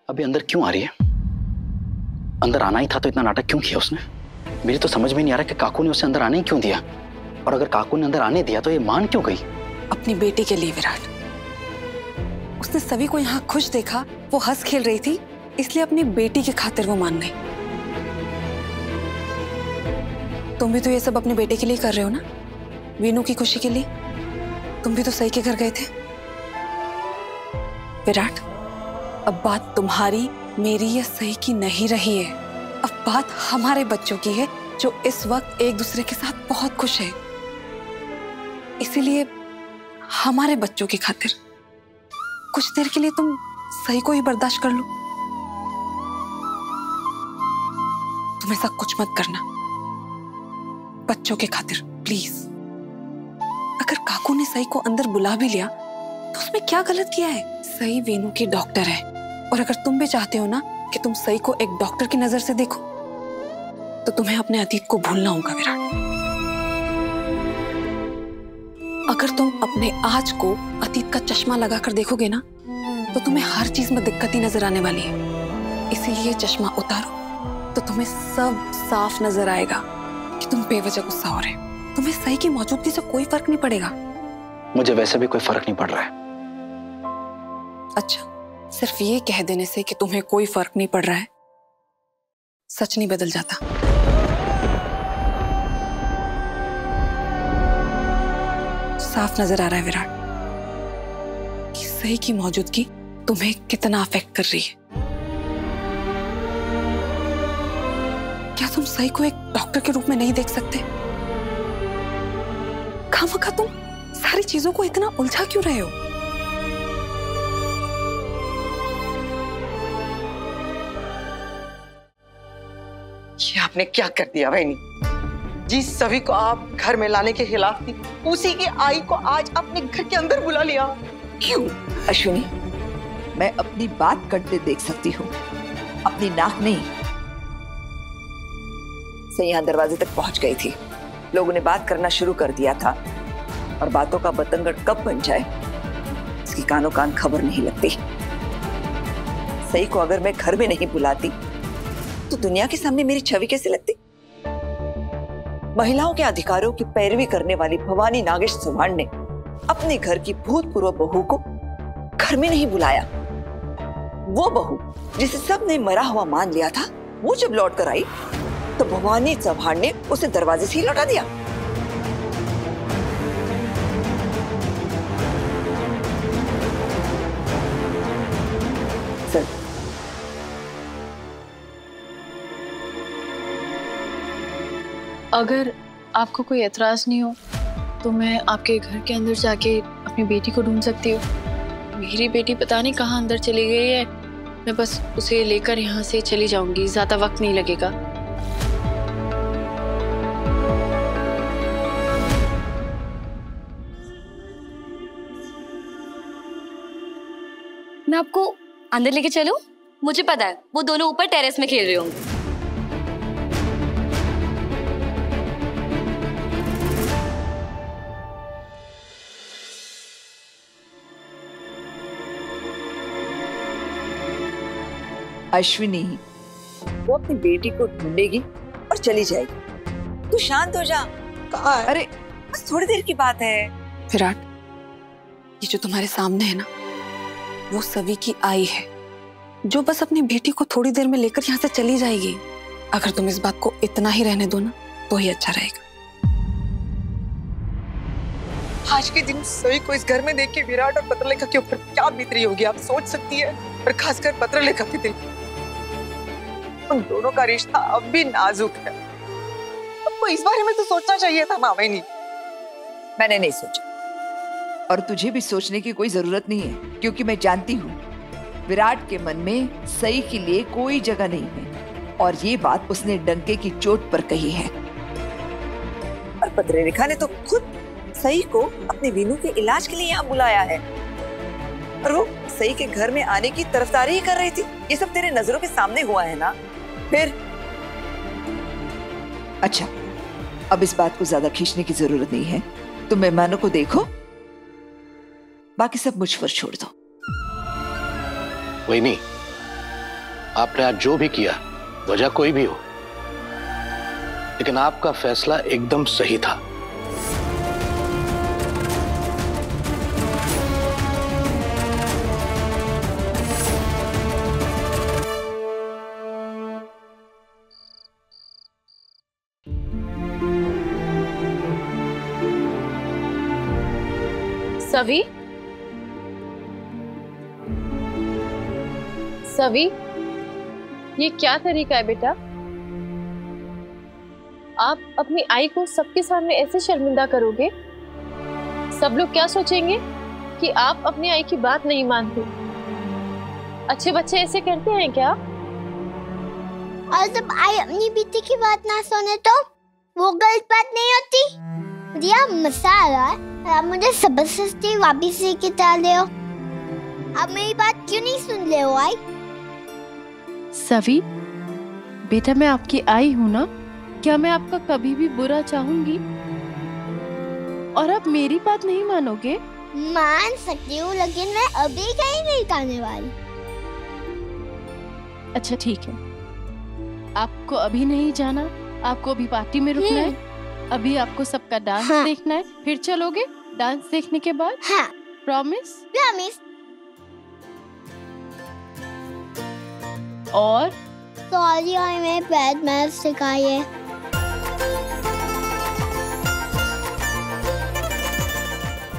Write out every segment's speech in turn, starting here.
अभी अंदर क्यों आ रही है? अंदर आना ही था तो इतना नाटक क्यों किया उसने? मेरी तो समझ में नहीं आ रहा कि काकू ने उसे अंदर आने ही क्यों दिया, और अगर काकू ने अंदर आने दिया तो ये मान क्यों गई? अपनी बेटी के लिए विराट। उसने सभी को यहाँ खुश देखा, वो हंस खेल रही थी, इसलिए अपनी बेटी की खातिर वो मान गई। तुम भी तो ये सब अपनी बेटी के लिए कर रहे हो ना, वीनू की खुशी के लिए। तुम भी तो सही के घर गए थे। विराट, अब बात तुम्हारी, मेरी या सही की नहीं रही है। अब बात हमारे बच्चों की है जो इस वक्त एक दूसरे के साथ बहुत खुश है। इसीलिए हमारे बच्चों की खातिर कुछ देर के लिए तुम सही को ही बर्दाश्त कर लो। तुम ऐसा कुछ मत करना, बच्चों के खातिर प्लीज। अगर काकू ने सही को अंदर बुला भी लिया तो उसमें क्या गलत किया है? सही वीनू की डॉक्टर है, और अगर तुम भी चाहते हो ना कि तुम सही को एक डॉक्टर की नजर से देखो तो तुम्हें अपने अतीत को भूलना होगा विराट। अगर तुम अपने आज को अतीत का चश्मा लगाकर देखोगे ना तो तुम्हें हर चीज में दिक्कत ही नजर आने वाली है। इसीलिए चश्मा उतारो तो तुम्हें सब साफ नजर आएगा कि तुम बेवजह गुस्सा हो रहे हो। तुम्हें सही की मौजूदगी से कोई फर्क नहीं पड़ेगा। मुझे वैसे भी कोई फर्क नहीं पड़ रहा है। अच्छा, सिर्फ ये कह देने से कि तुम्हें कोई फर्क नहीं पड़ रहा है सच नहीं बदल जाता। साफ नजर आ रहा है विराट कि सही की मौजूदगी तुम्हें कितना अफेक्ट कर रही है। क्या तुम सही को एक डॉक्टर के रूप में नहीं देख सकते? खामखा तुम सारी चीजों को इतना उलझा क्यों रहे हो? ये आपने क्या कर दिया वैनी? जिस सभी को आप घर में लाने के खिलाफ थी, उसी की आई को आज अपने घर के अंदर बुला लिया। क्यों अश्विनी? मैं अपनी बात करते देख सकती हूँ, अपनी नाक नहीं। सही यहाँ दरवाजे तक पहुंच गई थी, लोगों ने बात करना शुरू कर दिया था, और बातों का बतंगड़ कब बन जाए इसकी कानों कान खबर नहीं लगती। सही को अगर मैं घर में नहीं बुलाती तो दुनिया के सामने मेरी छवि कैसे लगती? महिलाओं के अधिकारों की पैरवी करने वाली भवानी नागेश चौहान ने अपने घर की भूतपूर्व बहू को घर में नहीं बुलाया। वो बहू जिसे सबने मरा हुआ मान लिया था, वो जब लौट कर आई तो भवानी चौहान ने उसे दरवाजे से ही लौटा दिया। सर, अगर आपको कोई एतराज नहीं हो तो मैं आपके घर के अंदर जाके अपनी बेटी को ढूंढ सकती हूँ। मेरी बेटी पता नहीं कहाँ अंदर चली गई है, मैं बस उसे लेकर यहाँ से चली जाऊंगी, ज्यादा वक्त नहीं लगेगा। मैं आपको अंदर लेके चलूं? मुझे पता है वो दोनों ऊपर टेरेस में खेल रहे होंगे। अश्विनी, वो अपनी बेटी को ढूंढेगी और चली जाएगी। तू शांत हो जा। अरे बस थोड़ी देर की बात है। विराट, ये जो तुम्हारे सामने है ना, वो सभी की आई है जो बस अपनी बेटी को थोड़ी देर में लेकर यहाँ से चली जाएगी। अगर तुम इस बात को इतना ही रहने दो ना तो ही अच्छा रहेगा। आज के दिन सभी को इस घर में देख के विराट और पत्रलेखा के ऊपर क्या बीत रही होगी आप सोच सकती है, और खासकर पत्रलेखा के दिल। उन दोनों का रिश्ता अब भी नाजुक है। आपको इस बारे में तो सोचना चाहिए था ना। मैंने नहीं सोचा, और तुझे भी सोचने की कोई जरूरत नहीं है, क्योंकि मैं जानती हूँ विराट के मन में सही के लिए कोई जगह नहीं है, और ये बात उसने डंके की चोट पर कही है। और पत्रलेखा ने तो खुद सही को अपने वीनू के इलाज के लिए यहाँ बुलाया है, और वो सही के घर में आने की तरफदारी ही कर रही थी। ये सब तेरे नजरों के सामने हुआ है ना। फिर अच्छा, अब इस बात को ज्यादा खींचने की जरूरत नहीं है। तुम मेहमानों को देखो, बाकी सब मुझ पर छोड़ दो। वही नहीं, आपने आज जो भी किया, वजह कोई भी हो, लेकिन आपका फैसला एकदम सही था। सवी, सवी, ये क्या तरीका है बेटा? आप अपनी आई को सबके सामने ऐसे शर्मिंदा करोगे? सब लोग क्या सोचेंगे कि आप अपनी आई की बात नहीं मानते? अच्छे बच्चे ऐसे करते हैं क्या? और जब आई अपनी बेटी की बात ना सुने तो वो गलत बात नहीं होती? दिया मसाला आप मुझे जबरदस्ती वापिस लेके डाल हो। आप मेरी बात क्यों नहीं सुन ले हो आई? सवी, बेटा मैं आपकी आई हूँ ना, क्या मैं आपका कभी भी बुरा चाहूंगी? और आप मेरी बात नहीं मानोगे? मान सकती हूँ, लेकिन मैं अभी कहीं नहीं जाने वाली। अच्छा ठीक है, आपको अभी नहीं जाना, आपको अभी पार्टी में रुकना है, अभी आपको सबका डांस देखना है, फिर चलोगे डांस देखने के बाद? हाँ। प्रॉमिस? प्रॉमिस। और सॉरी आई मैं बैड मैथ सिखाई है।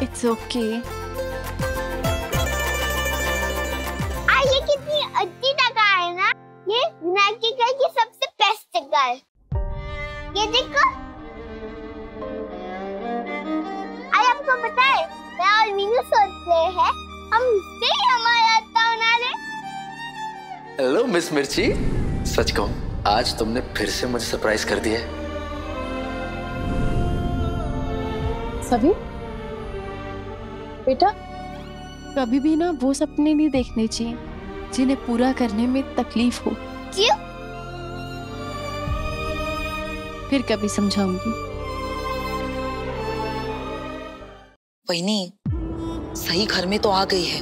It's okay. ये कितनी अच्छी जगह है ना, ये विनायक के घर की सबसे बेस्ट जगह है। ये देखो, आई आपको पता है मैं और मीनू सोच रहे हैं हम से हमारा बना ले। हेलो मिस मिर्ची, सच कहूं आज तुमने फिर से मुझे सरप्राइज कर दिया है। सभी बेटा, कभी भी ना वो सपने नहीं देखने चाहिए जिन्हें पूरा करने में तकलीफ हो। क्यों? फिर कभी समझाऊंगी। वहीनी, सही घर में तो आ गई है,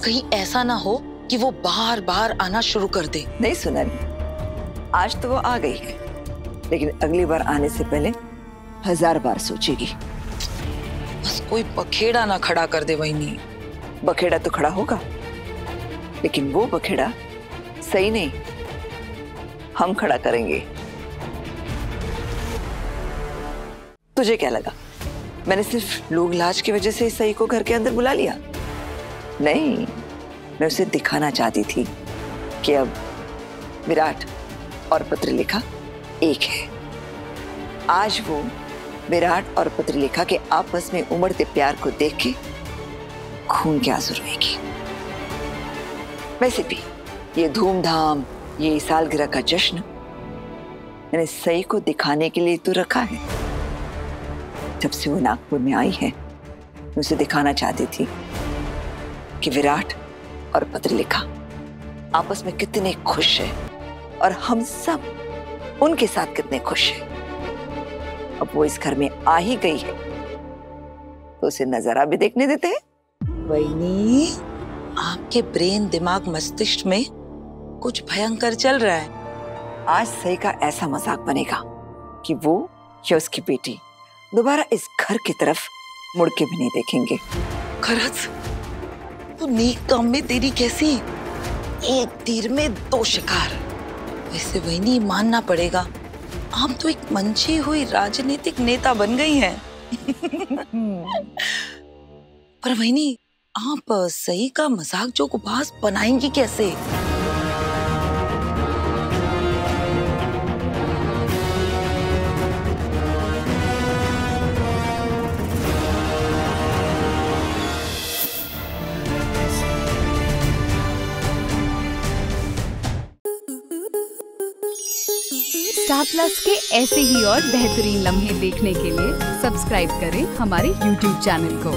कहीं ऐसा ना हो कि वो बार बार आना शुरू कर दे। नहीं सोनाली, आज तो वो आ गई है, लेकिन अगली बार आने से पहले 1000 बार सोचेगी। बस कोई बखेड़ा ना खड़ा कर दे वहीनी। बखेड़ा तो खड़ा होगा, लेकिन वो बखेड़ा सही नहीं, हम खड़ा करेंगे। तुझे क्या लगा मैंने सिर्फ लोग लाज की वजह से सही को घर के अंदर बुला लिया? नहीं, मैं उसे दिखाना चाहती थी कि अब विराट और पत्रलेखा एक है। आज वो विराट और पत्रलेखा के आपस में उमड़ते प्यार को देख के खून के आंसू रोएगी। वैसे भी ये धूमधाम, ये सालगिरह का जश्न मैंने सही को दिखाने के लिए तो रखा है। जब से वो नागपुर में आई है, मैं उसे दिखाना चाहती थी कि विराट और पत्रलेखा आपस में कितने खुश हैं और हम सब उनके साथ कितने खुश हैं। अब वो इस घर में आ ही गई है तो उसे नजारा भी देखने देते हैं। वहीनी, आपके ब्रेन, दिमाग, मस्तिष्क में कुछ भयंकर चल रहा है। आज सही का ऐसा मजाक बनेगा कि वो या उसकी बेटी दोबारा इस घर की तरफ मुड़ के भी नहीं देखेंगे। खरच, तो नेक काम में तेरी कैसी एक तीर में 2 शिकार। वैसे वहीनी, मानना पड़ेगा आप तो एक मंची हुई राजनीतिक नेता बन गई हैं। पर वहीनी, आप सही का मजाक जो गुबाज बनाएंगी कैसे? स्टार प्लस के ऐसे ही और बेहतरीन लम्हे देखने के लिए सब्सक्राइब करें हमारे YouTube चैनल को।